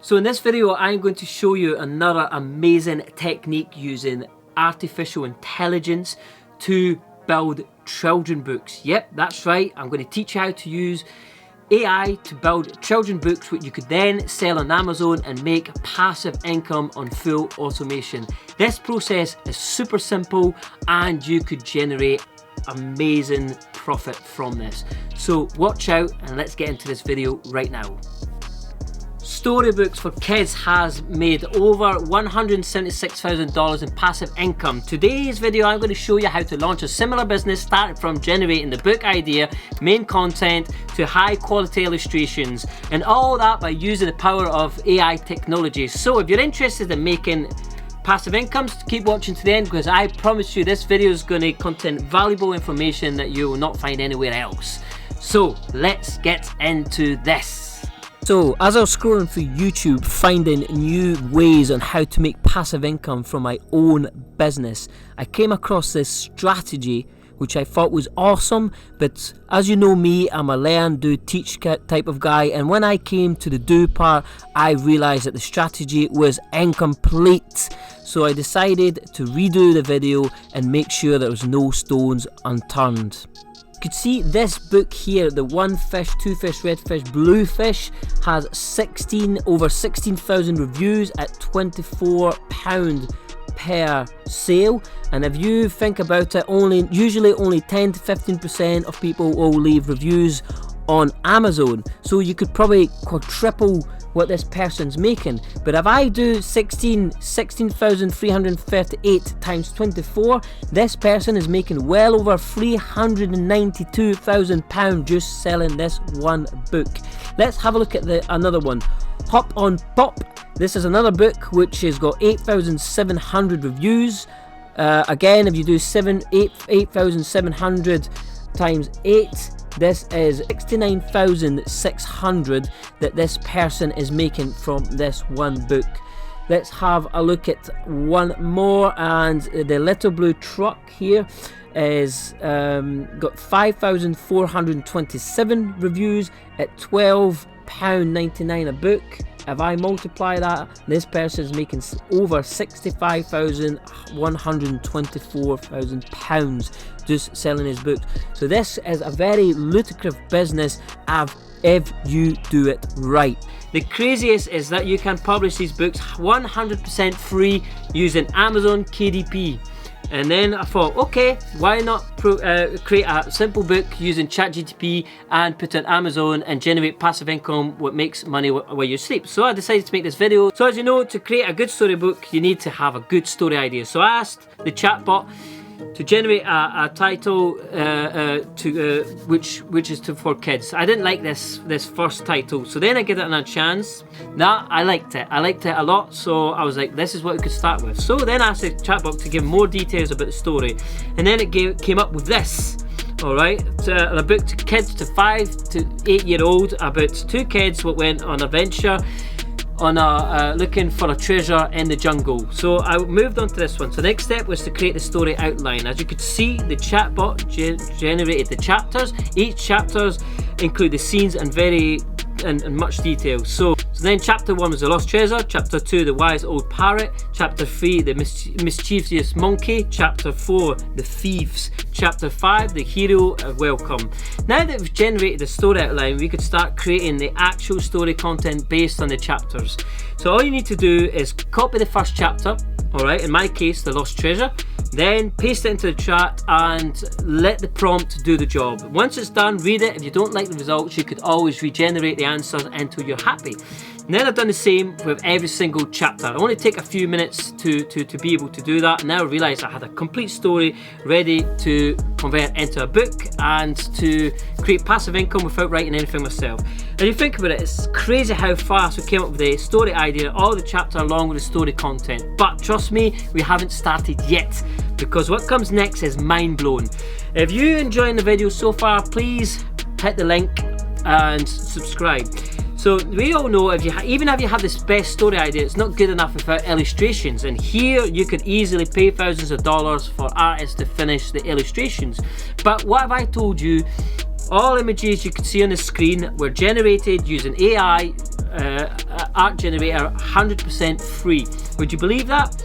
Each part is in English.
So in this video, I'm going to show you another amazing technique using artificial intelligence to build children books. Yep, that's right. I'm going to teach you how to use AI to build children books, which you could then sell on Amazon and make passive income on full automation. This process is super simple and you could generate amazing profit from this. So watch out and let's get into this video right now. Storybooks for Kids has made over $176,000 in passive income. Today's video, I'm going to show you how to launch a similar business starting from generating the book idea, main content, to high quality illustrations, and all that by using the power of AI technology. So if you're interested in making passive incomes, keep watching to the end, because I promise you this video is going to contain valuable information that you will not find anywhere else. So let's get into this. So as I was scrolling through YouTube finding new ways on how to make passive income from my own business, I came across this strategy which I thought was awesome, but as you know me, I'm a learn, do, teach type of guy, and when I came to the do part, I realized that the strategy was incomplete. So I decided to redo the video and make sure there was no stones unturned. You could see this book here, the One Fish, Two Fish, Red Fish, Blue Fish, has over 16,000 reviews at £24 per sale. And if you think about it, usually only 10 to 15% of people will leave reviews on Amazon. So you could probably quadruple what this person's making. But if I do 16,338 times 24, this person is making well over £392,000 just selling this one book. Let's have a look at another one. Hop on Pop. This is another book which has got 8,700 reviews. Again, if you do 8,700 times 8, this is 69,600 that this person is making from this one book. Let's have a look at one more, and the Little Blue Truck here is got 5,427 reviews at £12.99 a book. If I multiply that, this person is making over £65,124,000 just selling his books. So this is a very lucrative business if you do it right. The craziest is that you can publish these books 100% free using Amazon KDP. And then I thought, okay, why not create a simple book using ChatGPT and put it on Amazon and generate passive income, what makes money while you sleep. So I decided to make this video. So as you know, to create a good storybook, you need to have a good story idea. So I asked the chatbot to generate a title which is for kids. I didn't like this first title, so then I gave it a chance. Nah, I liked it a lot, so I was like, this is what we could start with. So then I asked the chatbot to give more details about the story, and then it came up with this. Alright, a book to kids to 5 to 8 year old about two kids what went on an adventure on looking for a treasure in the jungle. So I moved on to this one. So the next step was to create the story outline. As you could see, the chatbot generated the chapters. Each chapters include the scenes and much detail. So then chapter 1 was the lost treasure, chapter 2 the wise old parrot, chapter 3 the mischievous monkey, chapter 4 the thieves, chapter 5 the hero welcome. Now that we've generated the story outline, we could start creating the actual story content based on the chapters. So all you need to do is copy the first chapter, alright, in my case the lost treasure, then paste it into the chat and let the prompt do the job. Once it's done, read it. If you don't like the results, you could always regenerate the answers until you're happy. And then I've done the same with every single chapter. I only take a few minutes to be able to do that. Now I realised I had a complete story ready to convert into a book and to create passive income without writing anything myself. And you think about it, it's crazy how fast we came up with the story idea, all the chapter along with the story content. But trust me, we haven't started yet, because what comes next is mind-blowing. If you're enjoying the video so far, please hit the link and subscribe. So we all know even if you have this best story idea, it's not good enough without illustrations. And here you could easily pay thousands of dollars for artists to finish the illustrations. But what have I told you? All images you can see on the screen were generated using AI art generator 100% free. Would you believe that?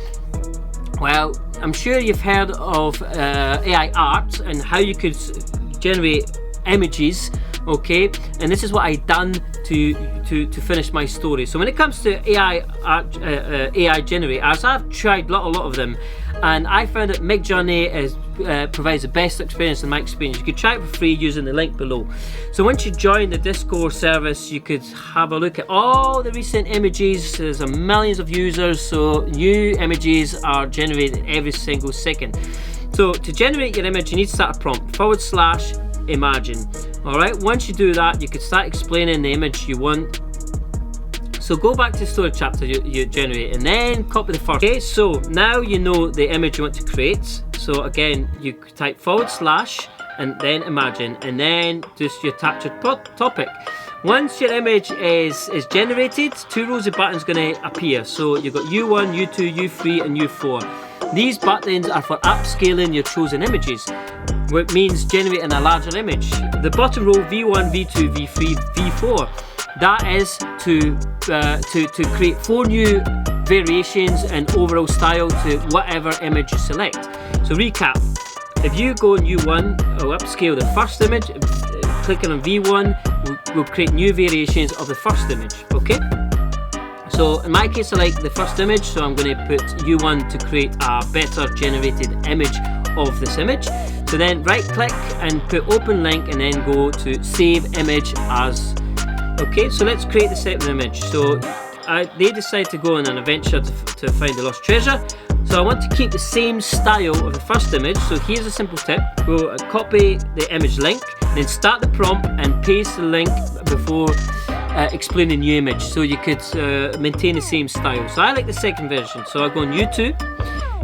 Well, I'm sure you've heard of AI art and how you could generate images, okay? And this is what I done to finish my story. So when it comes to AI art, AI generators, I've tried a lot of them, and I found that Midjourney provides the best experience in my experience. You could try it for free using the link below. So once you join the Discord service, you could have a look at all the recent images. There's millions of users, so new images are generated every single second. So to generate your image, you need to start a prompt, /imagine. Alright, once you do that, you can start explaining the image you want. So go back to the story chapter you generate and then copy the first. Okay, so now you know the image you want to create. So again, you type / and then imagine, and then just you attach your topic. Once your image is generated, 2 rows of buttons going to appear. So you've got U1, U2, U3 and U4. These buttons are for upscaling your chosen images, which means generating a larger image. The bottom row, V1, V2, V3, V4, that is to create 4 new variations and overall style to whatever image you select. So recap, if you go on U1, or upscale the first image, clicking on V1 will create new variations of the first image, okay? So in my case I like the first image, so I'm going to put U1 to create a better generated image of this image. So then right click and put open link and then go to save image as. Okay, so let's create the second image. So they decide to go on an adventure to find the lost treasure. So I want to keep the same style of the first image. So here's a simple tip. Go copy the image link, then start the prompt and paste the link before explaining the new image, so you could maintain the same style. So I like the second version. So I go on YouTube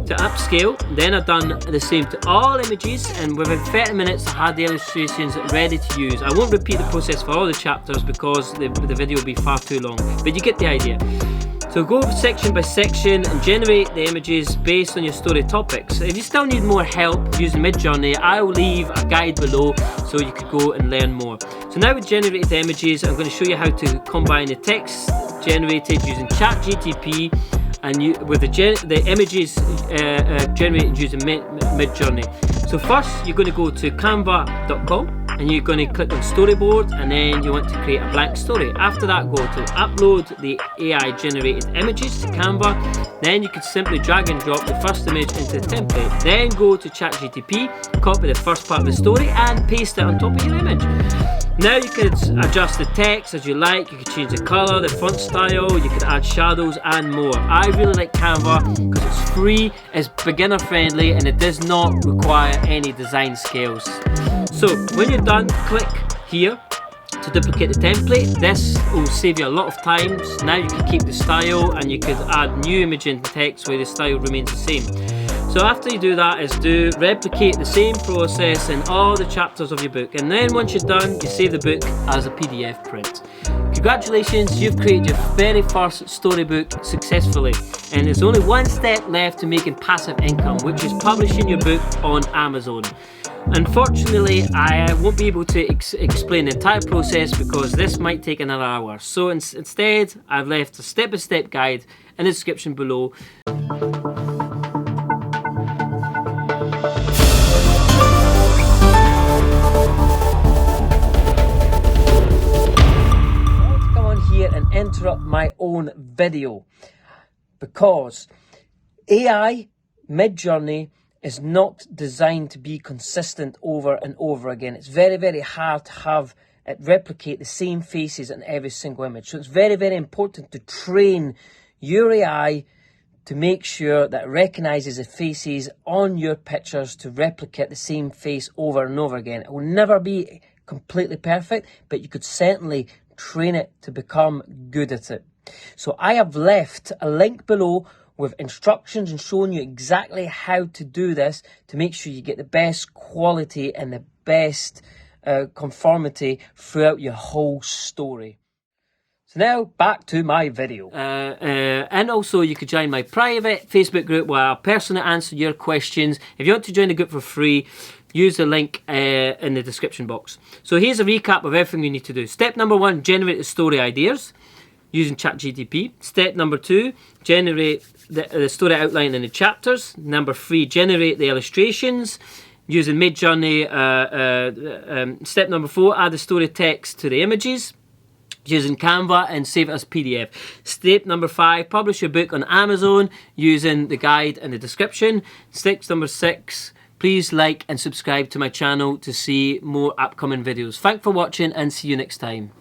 to upscale, then I've done the same to all images, and within 30 minutes I had the illustrations ready to use. I won't repeat the process for all the chapters because the video will be far too long, but you get the idea. So go section by section and generate the images based on your story topics. If you still need more help using Midjourney, I will leave a guide below so you could go and learn more. So now we've generated the images, I'm going to show you how to combine the text generated using ChatGPT and with the images generated using Midjourney. So first you're going to go to canva.com and you're going to click on storyboard, and then you want to create a blank story. After that, go to upload the AI generated images to Canva. Then you can simply drag and drop the first image into the template. Then go to ChatGPT, copy the first part of the story and paste it on top of your image. Now you could adjust the text as you like, you could change the colour, the font style, you could add shadows and more. I really like Canva because it's free, it's beginner friendly and it does not require any design skills. So when you're done, click here to duplicate the template. This will save you a lot of time. Now you can keep the style and you could add new image and text where the style remains the same. So after you do that is replicate the same process in all the chapters of your book, and then once you're done you save the book as a PDF print. Congratulations, you've created your very first storybook successfully, and there's only one step left to making passive income, which is publishing your book on Amazon. Unfortunately, I won't be able to explain the entire process because this might take another hour. So instead, I've left a step-by-step guide in the description below. And interrupt my own video because AI Midjourney is not designed to be consistent over and over again. It's very, very hard to have it replicate the same faces in every single image. So it's very, very important to train your AI to make sure that it recognizes the faces on your pictures to replicate the same face over and over again. It will never be completely perfect, but you could certainly train it to become good at it. So I have left a link below with instructions and showing you exactly how to do this to make sure you get the best quality and the best conformity throughout your whole story. So now back to my video. And also you could join my private Facebook group where I'll personally answer your questions. If you want to join the group for free, use the link in the description box. So here's a recap of everything you need to do. Step number 1, generate the story ideas. using ChatGPT. Step number 2, generate the story outline in the chapters. Number 3, generate the illustrations using Midjourney. Step number 4, add the story text to the images using Canva and save it as PDF. Step number 5, publish your book on Amazon using the guide in the description. Step number 6, please like and subscribe to my channel to see more upcoming videos. Thanks for watching and see you next time.